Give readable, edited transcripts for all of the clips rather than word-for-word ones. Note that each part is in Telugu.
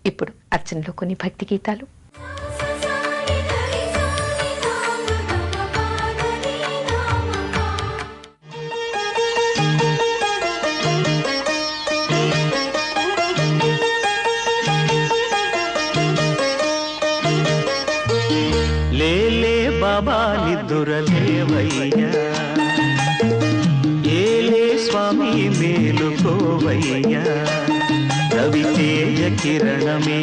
ఇప్పుడు అర్చనలో కొన్ని భక్తి గీతాలు. లేలే బాబా నిద్దురలేవయ్యా, ఏలే స్వామి మేలుకోవయ్యా, రవితేజ కిరణమే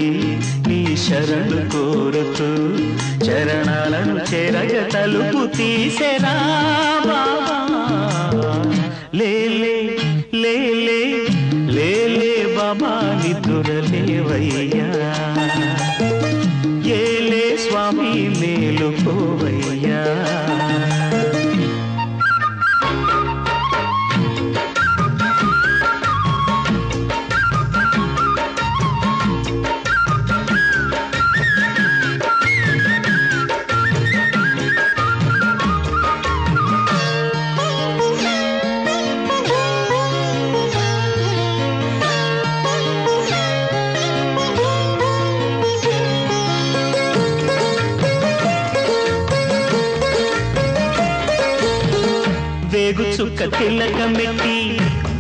నీ శరణు కోరుతూ చరణాలను చెరగ తలుపు తీసెరా బాబా. లేలే లేలే లేలే బాబా నిద్దురలేవయ్యా, ఏలే స్వామి మేలుకోవయ్యా. వేగు చుక్క తిలకమెట్టి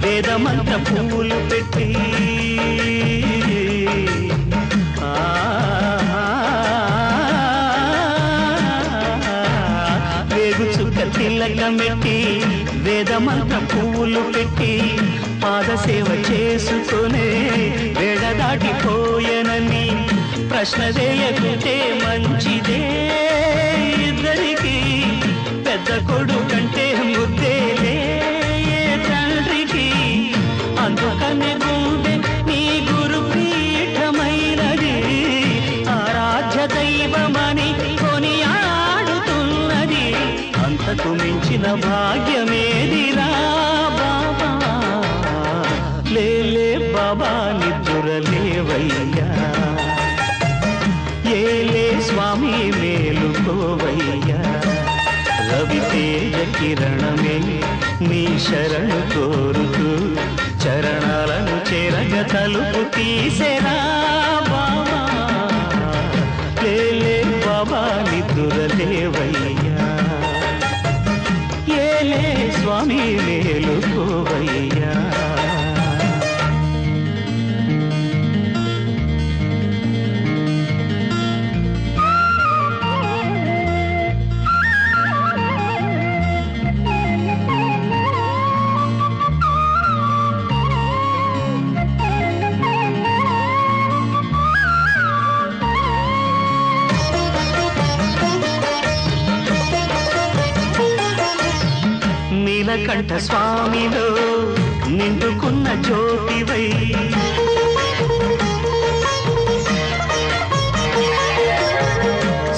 వేదమంత్ర పూలు పెట్టి వేగు చుక్క తిలకమెట్టి వేదమంత్ర పూలు పెట్టి పాదసేవ చేసుకునే వేడ దాటిపోయనని ప్రశ్న చేయకుంటే మంచిదే. ఇద్దరికి పెద్ద కొడుకంటే ముద్దేలే తండ్రికి, అందుకనే గుండె నీ గురు పీఠమైనది, ఆరాధ్య దైవమని కొనియాడుతున్నది. అంతకు మించిన భాగ్యమేదిరా బాబా. లేలే బాబా నిద్దురలేవయ్యా, ఏలే స్వామి మేలుకోవయ్యా, రవితేజ కిరణమే నీ శరణు కోరుతూ చరణాలను చెరగ తలుపు తీసెరా బాబా. లేలే బాబా నిద్దురలేవయ్యా, ఏలే స్వామి మేలుకోవయ్యా. నీలకంఠ స్వామిలో నిండుకున్న జ్యోతివై,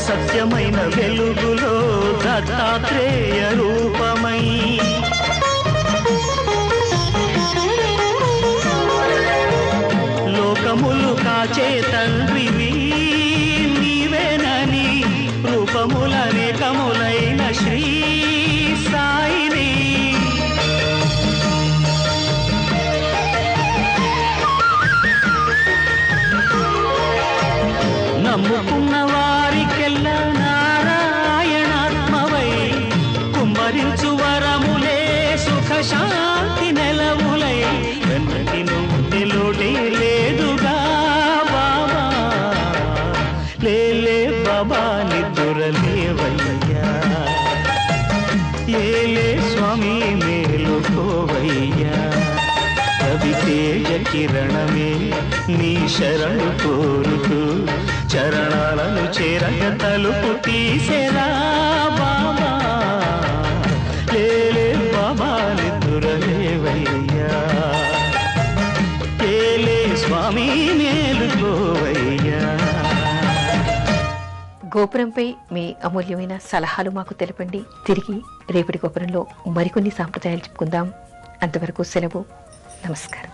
సత్యమైన వెలుగులో దత్తాత్రేయ రూపమై, లోకములు కాచే తండ్రివి నీవేనని రూపములనేకములైన శ్రీ సాయిని, నమ్ముకున్న వారికెల్లా నారాయణాత్మవై కుమ్మరించు వరములే సుఖ శాంతి నెలవులై, వెన్నటి నువ్వు లోటే లేదుగా బాబా. లేలే బాబా నిద్దురలేవయ్యా, ఏలే స్వామి మేలుకోవయ్యా, రవితేజ కిరణమే నీ శరణు కోరుతూ చరణాలను చేరగ తలుపు తీసెరా బాబా. లేలే బాబా నిద్దురలేవయ్యా, ఏలే స్వామి మేలుకోవయ్యా. గోపురంపై మీ అమూల్యమైన సలహాలు మాకు తెలపండి. తిరిగి రేపటి గోపురంలో మరికొన్ని సాంప్రదాయాలు చెప్పుకుందాం. అంతవరకు సెలవు. నమస్కారం.